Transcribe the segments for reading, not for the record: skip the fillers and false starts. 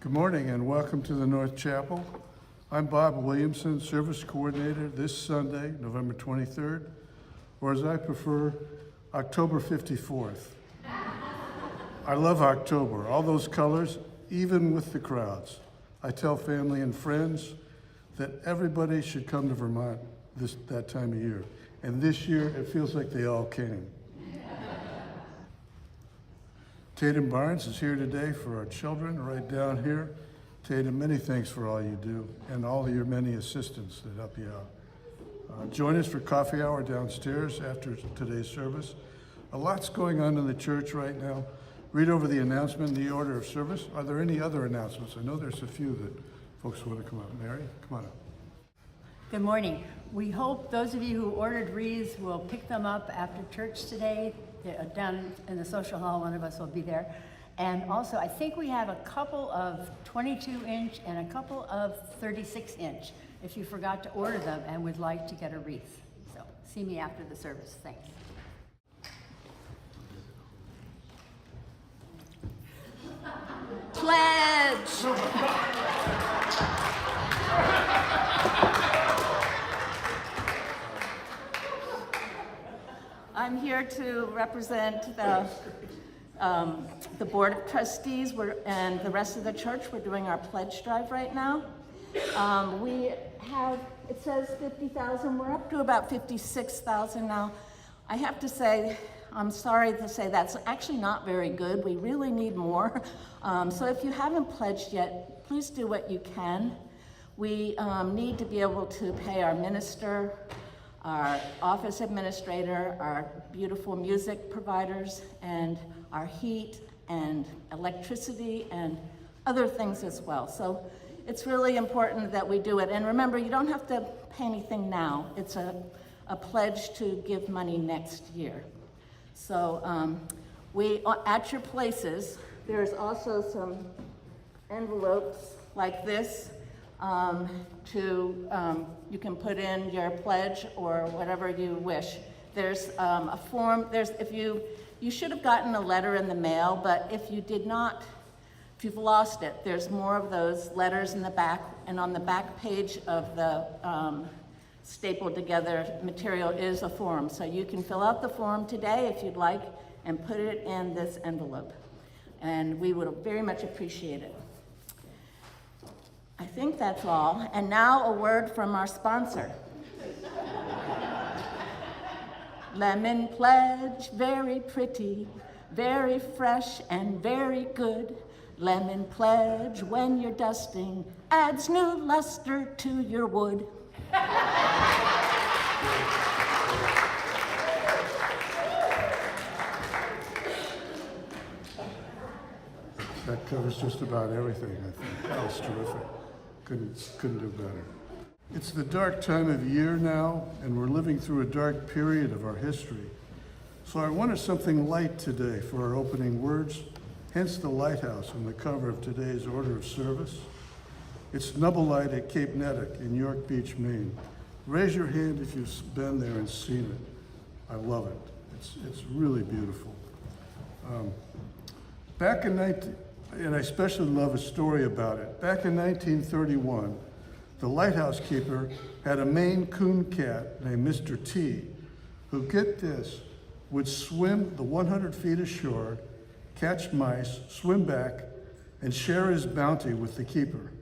Good morning and welcome to the North Chapel. I'm Bob Williamson, Service Coordinator this Sunday, November 23rd, or as I prefer, October 54th. I love October, all those colors, even with the crowds. I tell family and friends that everybody should come to Vermont that time of year. And this year, it feels like they all came. Tatum Barnes is here today for our children, right down here. Tatum, many thanks for all you do and all of your many assistants that help you out. Join us for coffee hour downstairs after today's service. A lot's going on in the church right now. Read over the announcement in the order of service. Are there any other announcements? I know there's a few that folks want to come up. Mary, come on up. Good morning. We hope those of you who ordered wreaths will pick them up after church today. Down in the social hall, one of us will be there. And also, I think we have a couple of 22-inch and a couple of 36-inch if you forgot to order them and would like to get a wreath. So see me after the service. Thanks. Pledge! I'm here to represent the Board of Trustees and the rest of the church. We're doing our pledge drive right now. We have, it says 50,000, we're up to about 56,000 now. I have to say, I'm sorry to say that's actually not very good. We really need more. So if you haven't pledged yet, please do what you can. We need to be able to pay our minister, our office administrator, our beautiful music providers, and our heat and electricity and other things as well. So it's really important that we do it. And remember, you don't have to pay anything now. It's a pledge to give money next year. So at your places, there's also some envelopes like this you can put in your pledge or whatever you wish. There's a form, you should have gotten a letter in the mail, but if you did not, if you've lost it, there's more of those letters in the back, and on the back page of the stapled together material is a form. So you can fill out the form today if you'd like and put it in this envelope. And we would very much appreciate it. I think that's all. And now a word from our sponsor. Lemon Pledge, very pretty, very fresh and very good. Lemon Pledge, when you're dusting, adds new luster to your wood. That covers just about everything, I think. That was terrific. Couldn't do better. It's the dark time of year now, and we're living through a dark period of our history. So I wanted something light today for our opening words, hence the lighthouse on the cover of today's order of service. It's Nubble Light at Cape Nettuck in York Beach, Maine. Raise your hand if you've been there and seen it. I love it. It's really beautiful. And I especially love a story about it. Back in 1931, the lighthouse keeper had a Maine Coon cat named Mr. T, who, get this, would swim the 100 feet ashore, catch mice, swim back, and share his bounty with the keeper.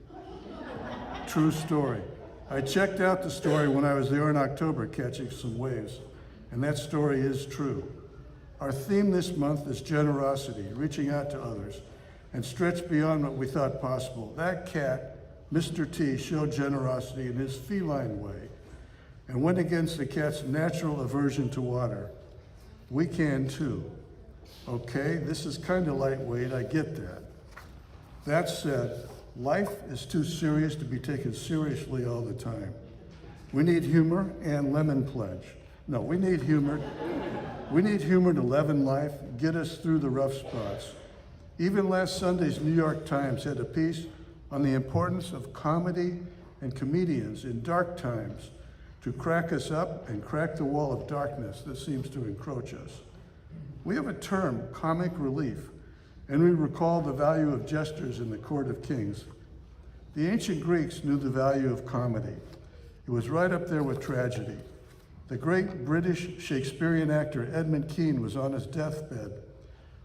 True story. I checked out the story when I was there in October catching some waves, and that story is true. Our theme this month is generosity, reaching out to others, and stretch beyond what we thought possible. That cat, Mr. T, showed generosity in his feline way and went against the cat's natural aversion to water. We can too. Okay, this is kind of lightweight, I get that. That said, life is too serious to be taken seriously all the time. We need humor and Lemon Pledge. No, we need humor. We need humor to leaven life, get us through the rough spots. Even last Sunday's New York Times had a piece on the importance of comedy and comedians in dark times to crack us up and crack the wall of darkness that seems to encroach us. We have a term, comic relief, and we recall the value of jesters in the court of kings. The ancient Greeks knew the value of comedy. It was right up there with tragedy. The great British Shakespearean actor Edmund Kean was on his deathbed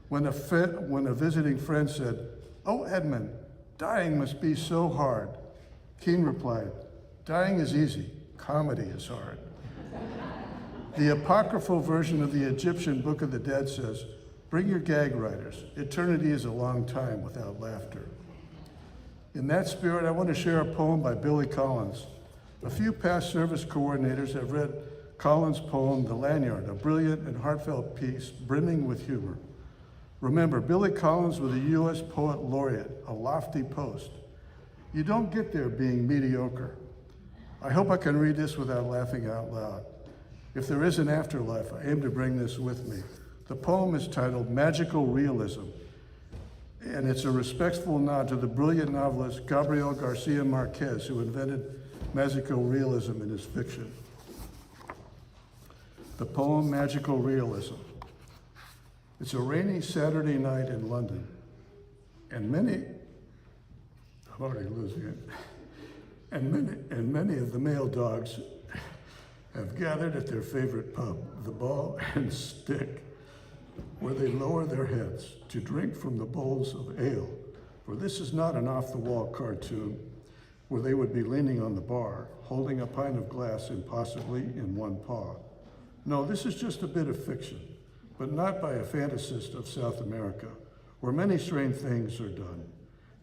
when a visiting friend said, "Oh, Edmund, dying must be so hard." Kean replied, "Dying is easy, comedy is hard." The apocryphal version of the Egyptian Book of the Dead says, "Bring your gag writers. Eternity is a long time without laughter." In that spirit, I want to share a poem by Billy Collins. A few past service coordinators have read Collins' poem, The Lanyard, a brilliant and heartfelt piece brimming with humor. Remember, Billy Collins was a U.S. Poet Laureate, a lofty post. You don't get there being mediocre. I hope I can read this without laughing out loud. If there is an afterlife, I aim to bring this with me. The poem is titled Magical Realism, and it's a respectful nod to the brilliant novelist Gabriel Garcia Marquez, who invented magical realism in his fiction. The poem Magical Realism. It's a rainy Saturday night in London, and I'm already losing it, and many of the male dogs have gathered at their favorite pub, the Ball and Stick, where they lower their heads to drink from the bowls of ale, for this is not an off-the-wall cartoon where they would be leaning on the bar, holding a pint of glass impossibly in one paw. No, this is just a bit of fiction, but not by a fantasist of South America, where many strange things are done.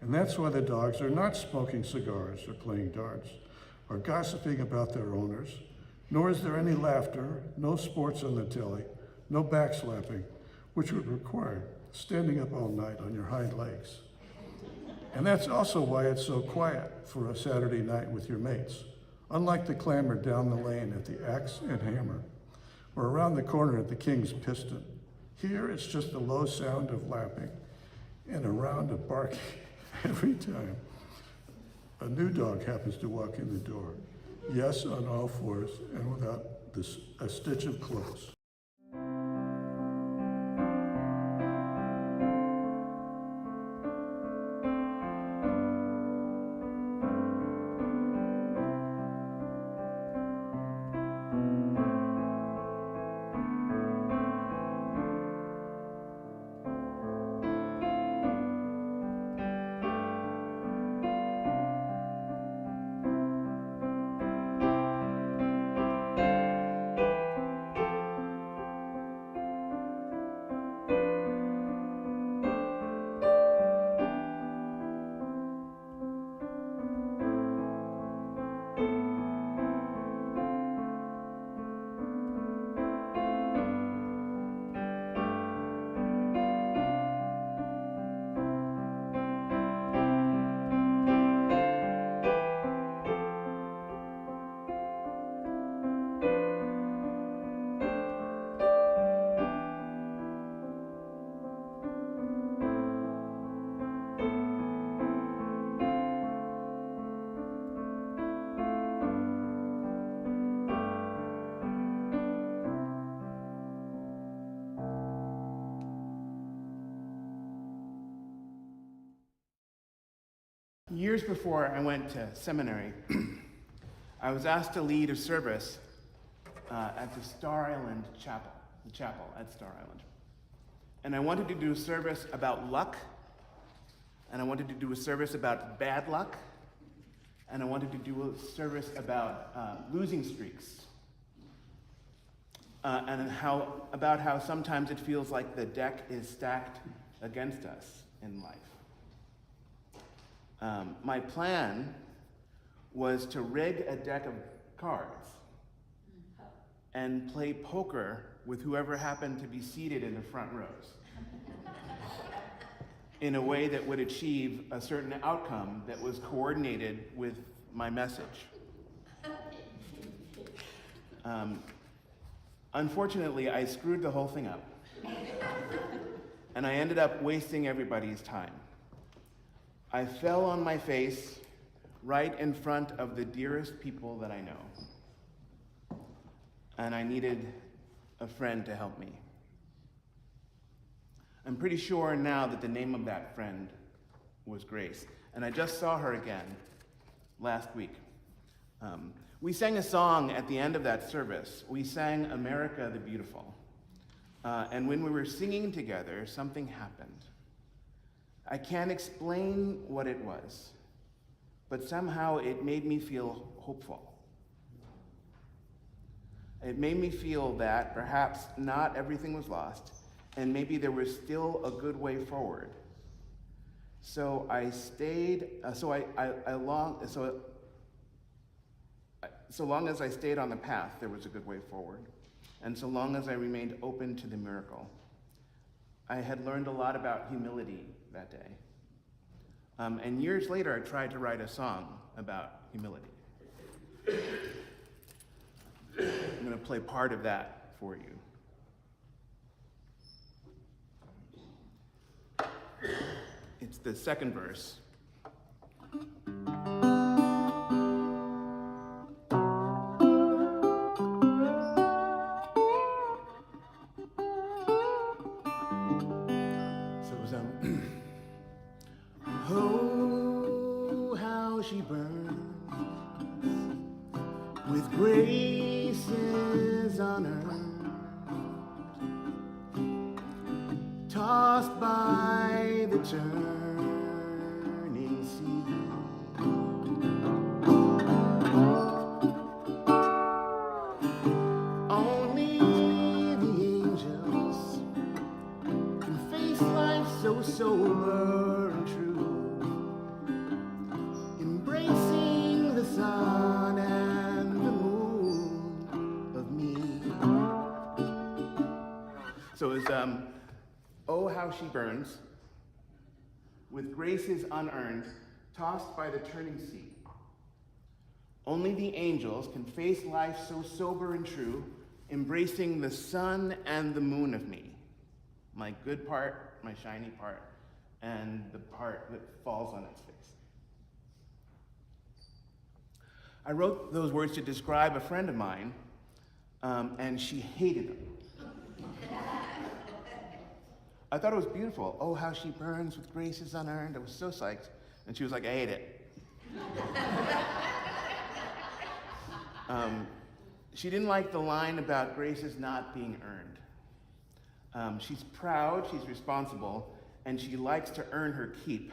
And that's why the dogs are not smoking cigars or playing darts or gossiping about their owners, nor is there any laughter, no sports on the telly, no backslapping, which would require standing up all night on your hind legs. And that's also why it's so quiet for a Saturday night with your mates, unlike the clamor down the lane at the Axe and Hammer, or around the corner at the King's Piston. Here it's just the low sound of lapping and a round of barking every time a new dog happens to walk in the door. Yes, on all fours and without a stitch of clothes. Years before I went to seminary, I was asked to lead a service at the Star Island Chapel, the chapel at Star Island. And I wanted to do a service about luck, and I wanted to do a service about bad luck, and I wanted to do a service about losing streaks, and about how sometimes it feels like the deck is stacked against us in life. My plan was to rig a deck of cards and play poker with whoever happened to be seated in the front rows in a way that would achieve a certain outcome that was coordinated with my message. Unfortunately, I screwed the whole thing up, and I ended up wasting everybody's time. I fell on my face right in front of the dearest people that I know, and I needed a friend to help me. I'm pretty sure now that the name of that friend was Grace. And I just saw her again last week. We sang a song at the end of that service. We sang America the Beautiful. And when we were singing together, something happened. I can't explain what it was, but somehow it made me feel hopeful. It made me feel that perhaps not everything was lost, and maybe there was still a good way forward. So I stayed, so long as I stayed on the path, there was a good way forward. And so long as I remained open to the miracle. I had learned a lot about humility that day. And years later, I tried to write a song about humility. I'm going to play part of that for you. It's the second verse. Oh, how she burns with graces unearned, tossed by the turning sea. Only the angels can face life so sober and true, embracing the sun and the moon of me. So it's oh, how she burns with graces unearned, tossed by the turning sea. Only the angels can face life so sober and true, embracing the sun and the moon of me. My good part, my shiny part, and the part that falls on its face. I wrote those words to describe a friend of mine, and she hated them. I thought it was beautiful. Oh, how she burns with graces unearned. I was so psyched. And she was like, I hate it. She didn't like the line about graces not being earned. She's proud, she's responsible, and she likes to earn her keep.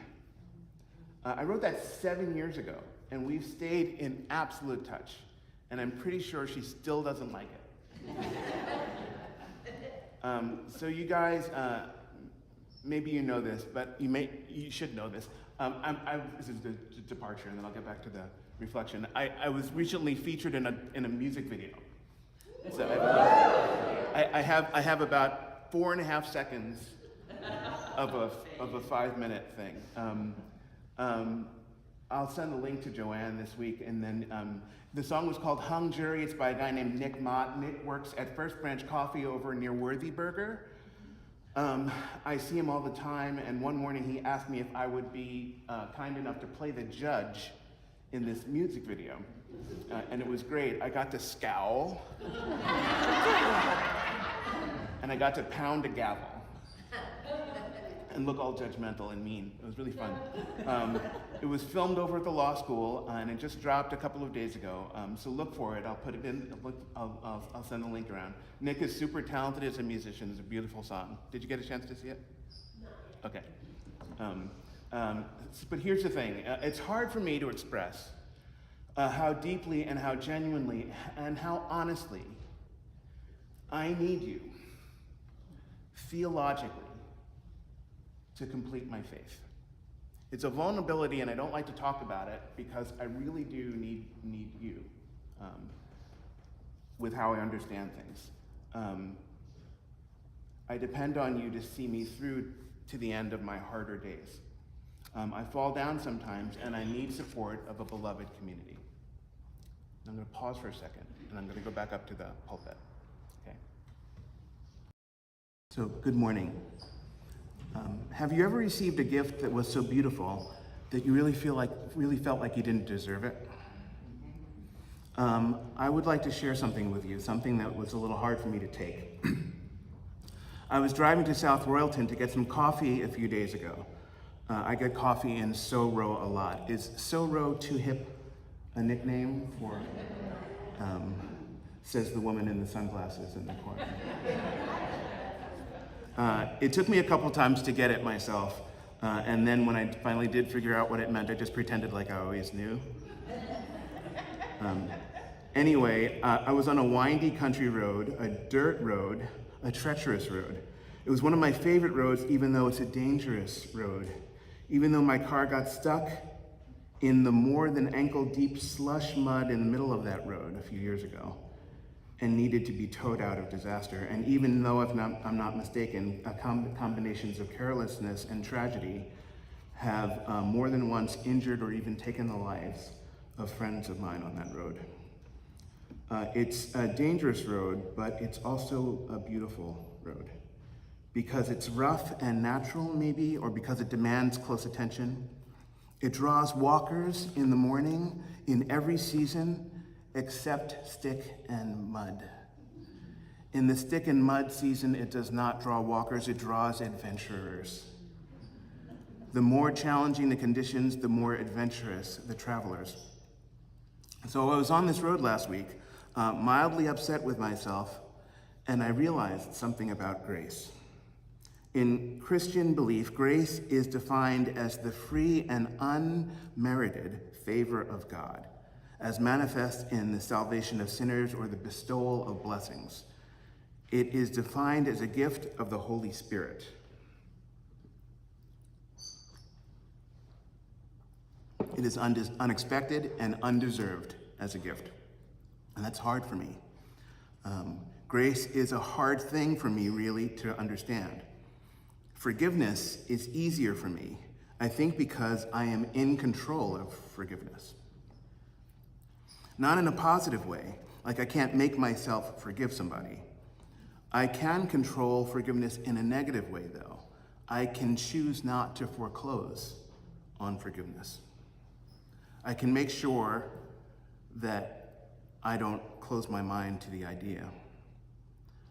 I wrote that 7 years ago, and we've stayed in absolute touch. And I'm pretty sure she still doesn't like it. So you guys, maybe you know this, but you should know this. This is the departure, and then I'll get back to the reflection. I was recently featured in a music video. So I have about 4.5 seconds of a 5-minute thing. I'll send a link to Joanne this week, and then the song was called Hung Jury. It's by a guy named Nick Mott. Nick works at First Branch Coffee over near Worthy Burger. I see him all the time, and one morning he asked me if I would be kind enough to play the judge in this music video. And it was great. I got to scowl, and I got to pound a gavel, and look all judgmental and mean. It was really fun. It was filmed over at the law school, and it just dropped a couple of days ago. So look for it. I'll put it in. I'll send the link around. Nick is super talented as a musician. It's a beautiful song. Did you get a chance to see it? No. Okay. But here's the thing. It's hard for me to express how deeply and how genuinely and how honestly I need you, theologically, to complete my faith. It's a vulnerability, and I don't like to talk about it because I really do need you with how I understand things. I depend on you to see me through to the end of my harder days. I fall down sometimes, and I need support of a beloved community. I'm going to pause for a second, and I'm going to go back up to the pulpit. Okay. So, good morning. Have you ever received a gift that was so beautiful that you really felt like you didn't deserve it? I would like to share something with you, something that was a little hard for me to take. I was driving to South Royalton to get some coffee a few days ago. I get coffee in SoRo a lot. Is SoRo too hip a nickname for, says the woman in the sunglasses in the corner. It took me a couple times to get it myself, and then when I finally did figure out what it meant, I just pretended like I always knew. Anyway, I was on a windy country road, a dirt road, a treacherous road. It was one of my favorite roads, even though it's a dangerous road. Even though my car got stuck in the more than ankle-deep slush mud in the middle of that road a few years ago and needed to be towed out of disaster. And even though, if I'm not mistaken, combinations of carelessness and tragedy have more than once injured or even taken the lives of friends of mine on that road. It's a dangerous road, but it's also a beautiful road. Because it's rough and natural, maybe, or because it demands close attention. It draws walkers in the morning, in every season, except stick and mud. In the stick and mud season, it does not draw walkers, it draws adventurers. The more challenging the conditions, the more adventurous the travelers. So I was on this road last week, mildly upset with myself, and I realized something about grace. In Christian belief, grace is defined as the free and unmerited favor of God, as manifest in the salvation of sinners or the bestowal of blessings. It is defined as a gift of the Holy Spirit. It is unexpected and undeserved as a gift. And that's hard for me. Grace is a hard thing for me, really, to understand. Forgiveness is easier for me, I think because I am in control of forgiveness. Not in a positive way, like I can't make myself forgive somebody. I can control forgiveness in a negative way, though. I can choose not to foreclose on forgiveness. I can make sure that I don't close my mind to the idea.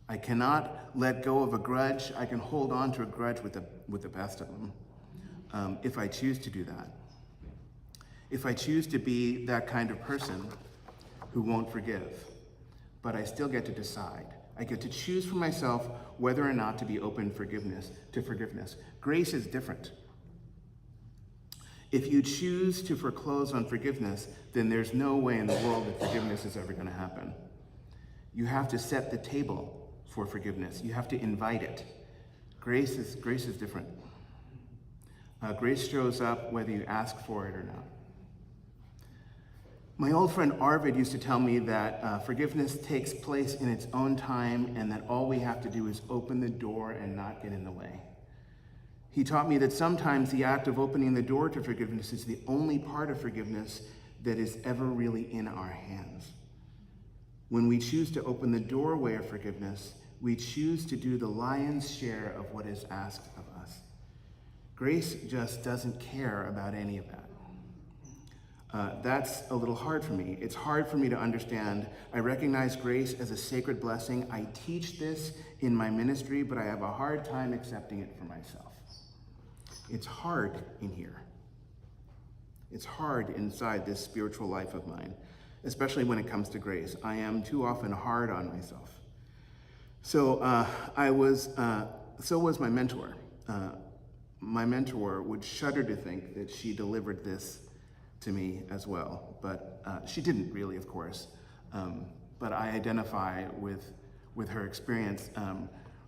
I cannot let go of a grudge. I can hold on to a grudge with the best of them, if I choose to do that. If I choose to be that kind of person who won't forgive, but I still get to decide. I get to choose for myself whether or not to be open to forgiveness. Grace is different. If you choose to foreclose on forgiveness, then there's no way in the world that forgiveness is ever going to happen. You have to set the table for forgiveness. You have to invite it. Grace is different. Grace shows up whether you ask for it or not. My old friend Arvid used to tell me that forgiveness takes place in its own time and that all we have to do is open the door and not get in the way. He taught me that sometimes the act of opening the door to forgiveness is the only part of forgiveness that is ever really in our hands. When we choose to open the doorway of forgiveness, we choose to do the lion's share of what is asked of us. Grace just doesn't care about any of that. That's a little hard for me. It's hard for me to understand. I recognize grace as a sacred blessing. I teach this in my ministry, but I have a hard time accepting it for myself. It's hard in here. It's hard inside this spiritual life of mine, especially when it comes to grace. I am too often hard on myself. So so was my mentor. My mentor would shudder to think that she delivered this to me as well, but she didn't really, of course. But I identify with her experience.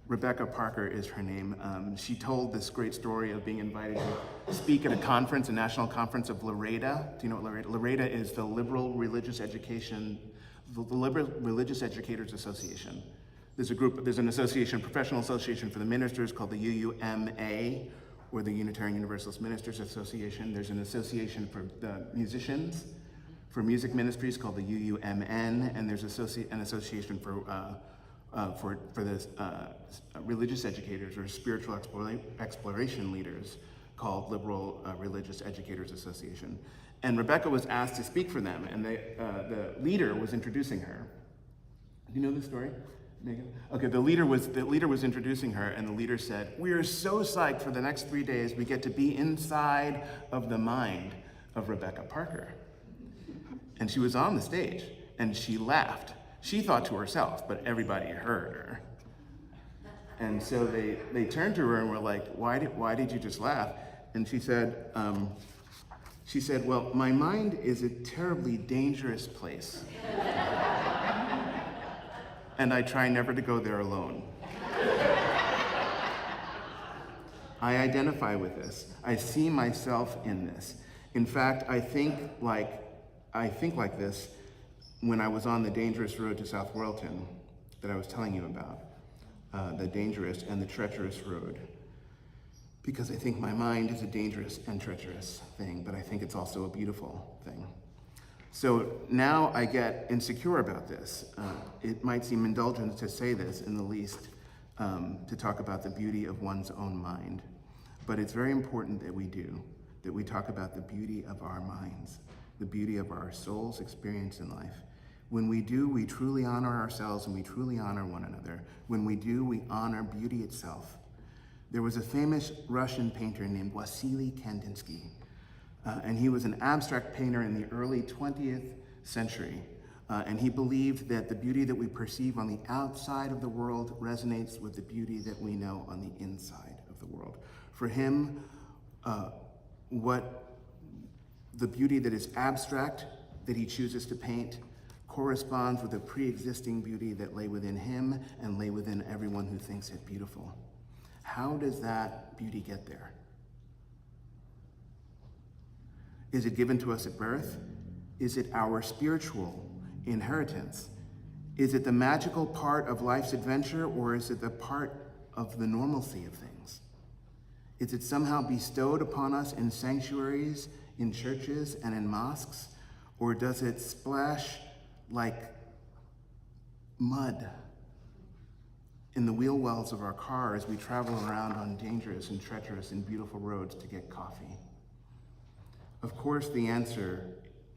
Rebecca Parker is her name. She told this great story of being invited to speak at a conference, a national conference of LREDA. Do you know what LREDA? LREDA is the Liberal Religious Educators Association. There's an association, professional association for the ministers called the UUMA, or the Unitarian Universalist Ministers Association. There's an association for the musicians, for music ministries called the UUMN, and there's an association for the religious educators or spiritual exploration leaders called Liberal Religious Educators Association. And Rebecca was asked to speak for them, and the leader was introducing her. Do you know this story? Megan? Okay, the leader was introducing her, and the leader said, "We are so psyched for the next 3 days. We get to be inside of the mind of Rebecca Parker." And she was on the stage, and she laughed. She thought to herself, but everybody heard her. And so they turned to her and were like, "Why did you just laugh?" And she said, "Well, my mind is a terribly dangerous place. And I try never to go there alone. I identify with this. I see myself in this. In fact, I think like this when I was on the dangerous road to South Royalton that I was telling you about, the dangerous and the treacherous road. Because I think my mind is a dangerous and treacherous thing, but I think it's also a beautiful thing. So now I get insecure about this. It might seem indulgent to say this in the least, to talk about the beauty of one's own mind. But it's very important that we talk about the beauty of our minds, the beauty of our soul's experience in life. When we do, we truly honor ourselves and we truly honor one another. When we do, we honor beauty itself. There was a famous Russian painter named Wasily Kandinsky. And he was an abstract painter in the early 20th century. And he believed that the beauty that we perceive on the outside of the world resonates with the beauty that we know on the inside of the world. For him, the beauty that is abstract, that he chooses to paint, corresponds with a pre-existing beauty that lay within him and lay within everyone who thinks it beautiful. How does that beauty get there? Is it given to us at birth? Is it our spiritual inheritance? Is it the magical part of life's adventure, or is it the part of the normalcy of things? Is it somehow bestowed upon us in sanctuaries, in churches, and in mosques? Or does it splash like mud in the wheel wells of our car as we travel around on dangerous and treacherous and beautiful roads to get coffee? Of course, the answer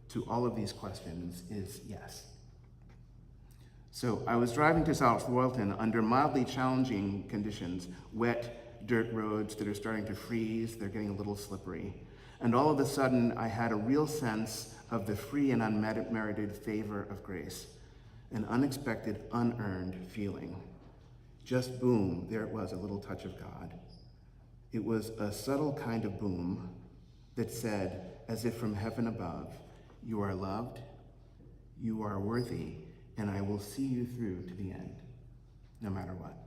to all of these questions is yes. So I was driving to South Royalton under mildly challenging conditions, wet dirt roads that are starting to freeze, they're getting a little slippery. And all of a sudden, I had a real sense of the free and unmerited favor of grace, an unexpected, unearned feeling. Just boom, there it was, a little touch of God. It was a subtle kind of boom that said, as if from heaven above, "You are loved, you are worthy, and I will see you through to the end, no matter what."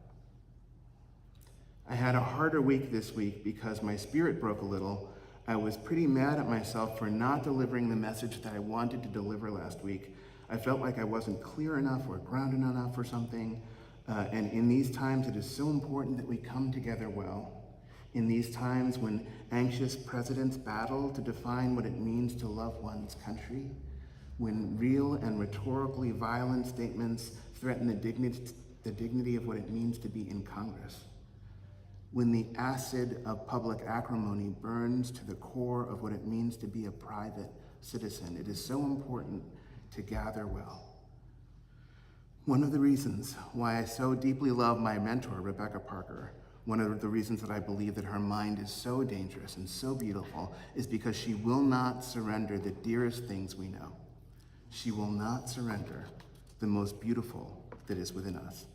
I had a harder week this week because my spirit broke a little. I was pretty mad at myself for not delivering the message that I wanted to deliver last week. I felt like I wasn't clear enough or grounded enough or something. And in these times, it is so important that we come together well. In these times when anxious presidents battle to define what it means to love one's country, when real and rhetorically violent statements threaten the dignity of what it means to be in Congress, when the acid of public acrimony burns to the core of what it means to be a private citizen, it is so important to gather well. One of the reasons why I so deeply love my mentor, Rebecca Parker, one of the reasons that I believe that her mind is so dangerous and so beautiful, is because she will not surrender the dearest things we know. She will not surrender the most beautiful that is within us,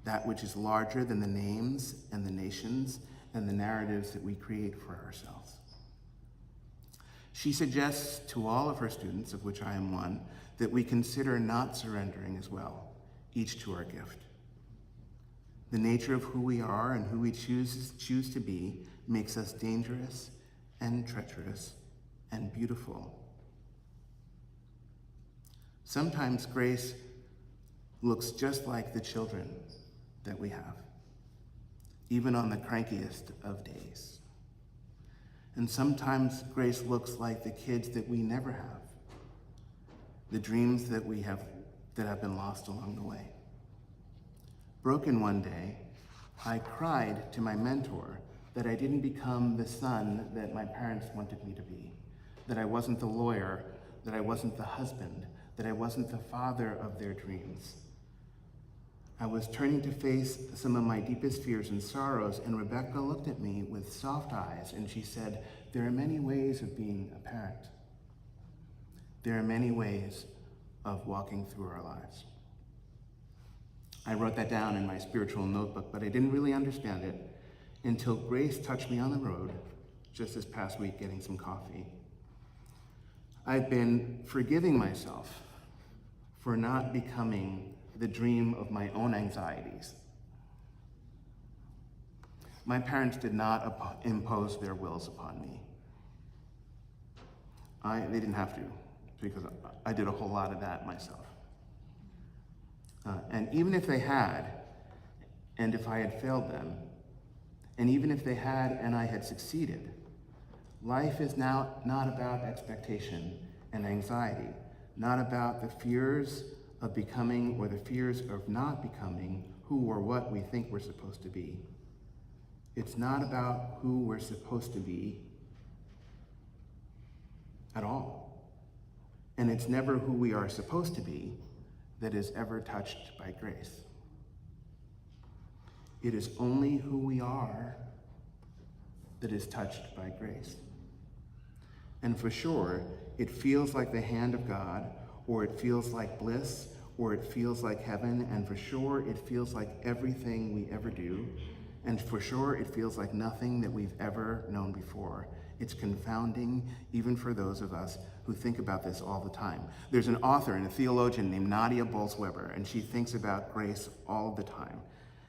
that which is larger than the names and the nations and the narratives that we create for ourselves. She suggests to all of her students, of which I am one, that we consider not surrendering as well, each to our gift. The nature of who we are and who we choose to be makes us dangerous and treacherous and beautiful. Sometimes grace looks just like the children that we have, even on the crankiest of days. And sometimes grace looks like the kids that we never have, the dreams that have been lost along the way. Broken one day, I cried to my mentor that I didn't become the son that my parents wanted me to be, that I wasn't the lawyer, that I wasn't the husband, that I wasn't the father of their dreams. I was turning to face some of my deepest fears and sorrows, and Rebecca looked at me with soft eyes, and she said, "There are many ways of being a parent. There are many ways of walking through our lives." I wrote that down in my spiritual notebook, but I didn't really understand it until Grace touched me on the road just this past week getting some coffee. I've been forgiving myself for not becoming the dream of my own anxieties. My parents did not impose their wills upon me. They didn't have to, because I did a whole lot of that myself. And even if they had, and if I had failed them, and even if they had and I had succeeded, life is now not about expectation and anxiety, not about the fears of becoming or the fears of not becoming who or what we think we're supposed to be. It's not about who we're supposed to be at all. And it's never who we are supposed to be that is ever touched by grace. It is only who we are that is touched by grace. And for sure, it feels like the hand of God, or it feels like bliss, or it feels like heaven, and for sure, it feels like everything we ever do, and for sure, it feels like nothing that we've ever known before. It's confounding, even for those of us who think about this all the time. There's an author and a theologian named Nadia Bolz-Weber, and she thinks about grace all the time.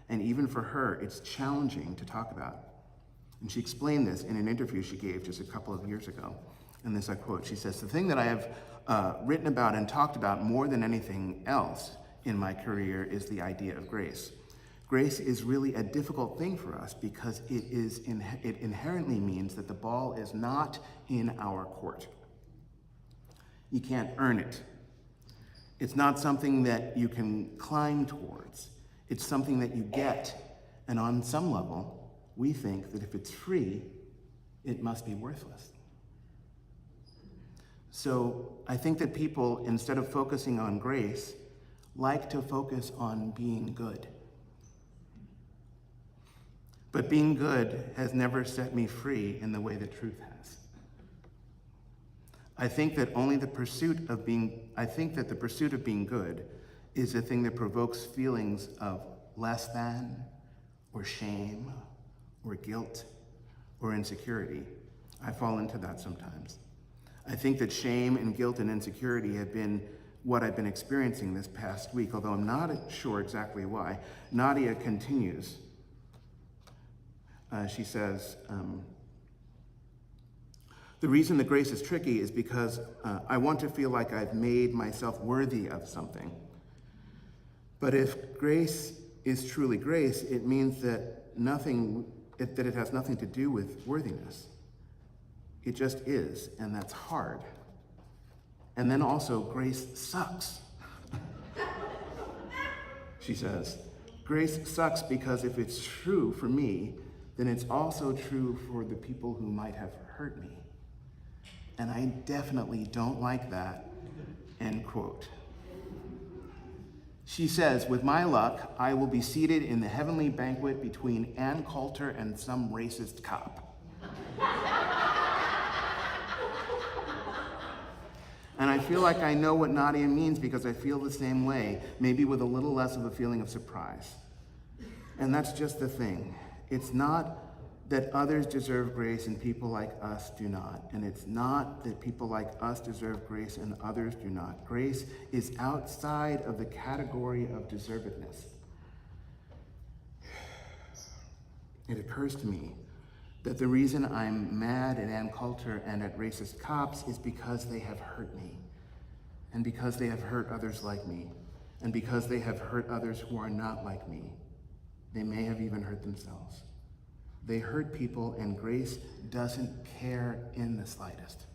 And even for her, it's challenging to talk about. And she explained this in an interview she gave just a couple of years ago. And this I quote, she says, "The thing that I have written about and talked about more than anything else in my career is the idea of grace. Grace is really a difficult thing for us because it inherently means that the ball is not in our court. You can't earn it. It's not something that you can climb towards. It's something that you get, and on some level, we think that if it's free, it must be worthless. So I think that people, instead of focusing on grace, like to focus on being good. But being good has never set me free in the way that truth has. I think that the pursuit of being good is a thing that provokes feelings of less than, or shame, or guilt, or insecurity. I fall into that sometimes. I think that shame and guilt and insecurity have been what I've been experiencing this past week, although I'm not sure exactly why. Nadia continues. She says, the reason that grace is tricky is because I want to feel like I've made myself worthy of something. But if grace is truly grace, it means that it has nothing to do with worthiness. It just is, and that's hard. And then also, grace sucks. She says, grace sucks because if it's true for me, then it's also true for the people who might have hurt me. And I definitely don't like that, end quote. She says, with my luck, I will be seated in the heavenly banquet between Ann Coulter and some racist cop. And I feel like I know what Nadia means because I feel the same way, maybe with a little less of a feeling of surprise. And that's just the thing. It's not that others deserve grace and people like us do not. And it's not that people like us deserve grace and others do not. Grace is outside of the category of deservedness. It occurs to me that the reason I'm mad at Ann Coulter and at racist cops is because they have hurt me, and because they have hurt others like me, and because they have hurt others who are not like me. They may have even hurt themselves. They hurt people, and grace doesn't care in the slightest.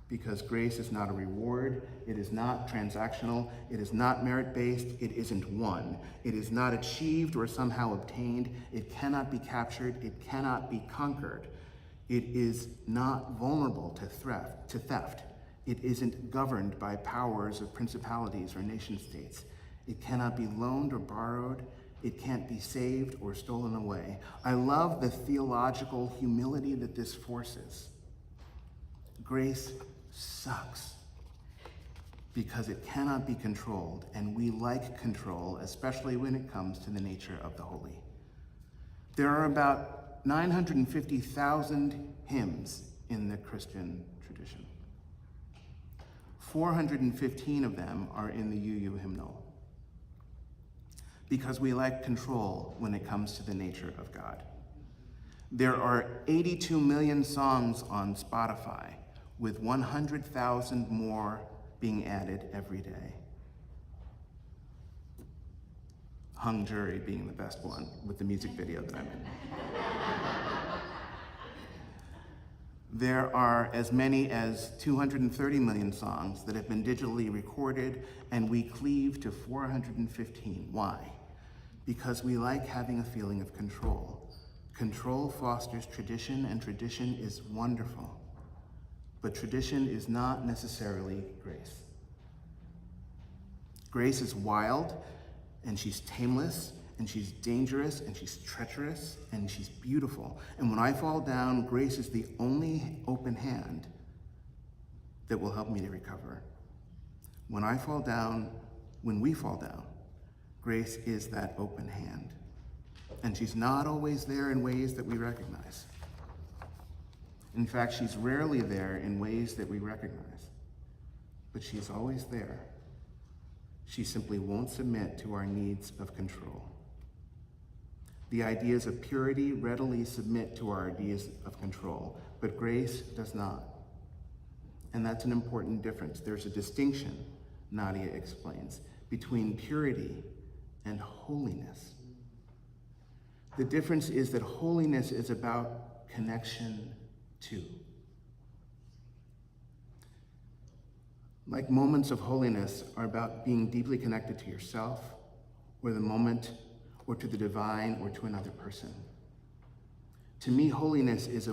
Because grace is not a reward, it is not transactional, it is not merit-based, it isn't won. It is not achieved or somehow obtained, it cannot be captured, it cannot be conquered. It is not vulnerable to theft. It isn't governed by powers of principalities or nation states. It cannot be loaned or borrowed. It can't be saved or stolen away. I love the theological humility that this forces. Grace sucks because it cannot be controlled, and we like control, especially when it comes to the nature of the holy. There are about 950,000 hymns in the Christian tradition. 415 of them are in the UU hymnal, because we like control when it comes to the nature of God. There are 82 million songs on Spotify, with 100,000 more being added every day. Hung Jury being the best one, with the music video that I'm in. There are as many as 230 million songs that have been digitally recorded, and we cleave to 415. Why? Because we like having a feeling of control. Control fosters tradition, and tradition is wonderful. But tradition is not necessarily grace. Grace is wild, and she's tameless, and she's dangerous, and she's treacherous, and she's beautiful. And when I fall down, grace is the only open hand that will help me to recover. When I fall down, when we fall down, grace is that open hand. And she's not always there in ways that we recognize. In fact, she's rarely there in ways that we recognize, but she's always there. She simply won't submit to our needs of control. The ideas of purity readily submit to our ideas of control, but grace does not. And that's an important difference. There's a distinction, Nadia explains, between purity and holiness. The difference is that holiness is about connection to. Like moments of holiness are about being deeply connected to yourself, or the moment, or to the divine, or to another person. To me, holiness is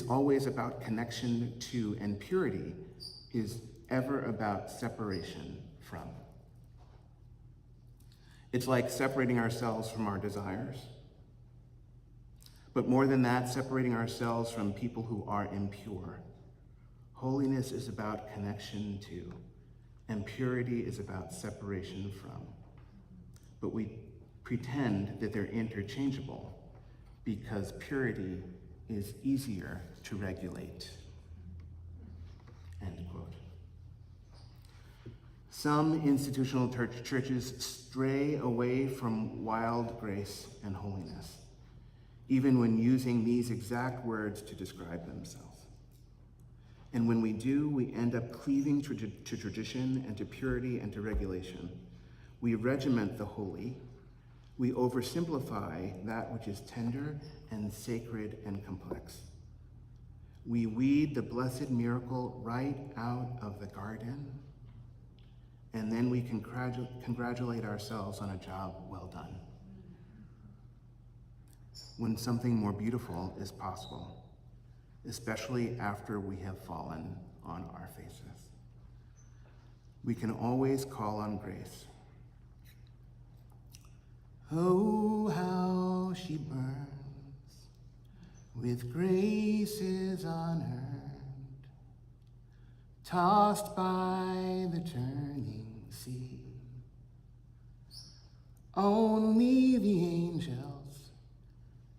always about connection to, and purity is ever about separation from. It's like separating ourselves from our desires. But more than that, separating ourselves from people who are impure. Holiness is about connection to, and purity is about separation from. But we pretend that they're interchangeable because purity is easier to regulate. End quote. Some institutional churches stray away from wild grace and holiness, even when using these exact words to describe themselves. And when we do, we end up cleaving to tradition and to purity and to regulation. We regiment the holy. We oversimplify that which is tender and sacred and complex. We weed the blessed miracle right out of the garden, and then we congratulate ourselves on a job well done, when something more beautiful is possible, especially after we have fallen on our faces. We can always call on grace. Oh, how she burns with graces unearned, tossed by the turning sea. Only the angels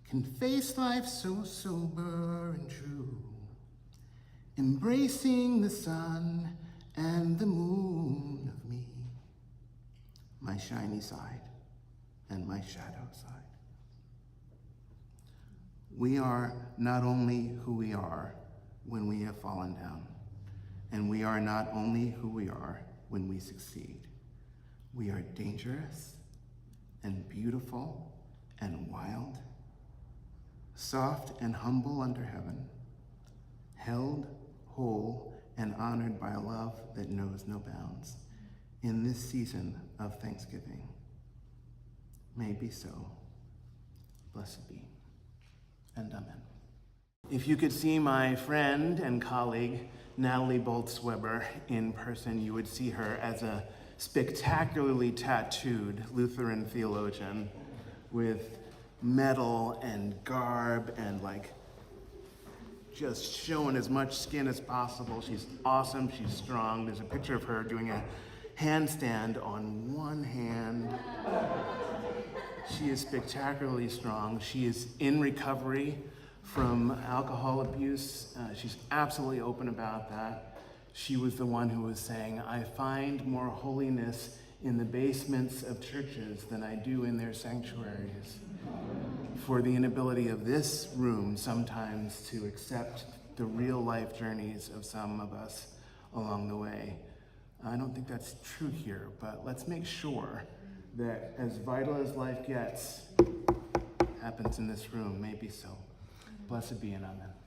can face life so sober and true, embracing the sun and the moon of me, my shiny side and my shadow side. We are not only who we are when we have fallen down, and we are not only who we are when we succeed. We are dangerous and beautiful and wild, soft and humble under heaven, held, whole, and honored by a love that knows no bounds in this season of Thanksgiving. May it be so. Blessed be. And amen. If you could see my friend and colleague, Natalie Boltz-Weber, in person, you would see her as a spectacularly tattooed Lutheran theologian with metal and garb and like just showing as much skin as possible. She's awesome, she's strong. There's a picture of her doing a handstand on one hand. She is spectacularly strong. She is in recovery from alcohol abuse. She's absolutely open about that. She was the one who was saying, I find more holiness in the basements of churches than I do in their sanctuaries. For the inability of this room sometimes to accept the real life journeys of some of us along the way. I don't think that's true here, but let's make sure that as vital as life gets, happens in this room, maybe so. Blessed be and amen.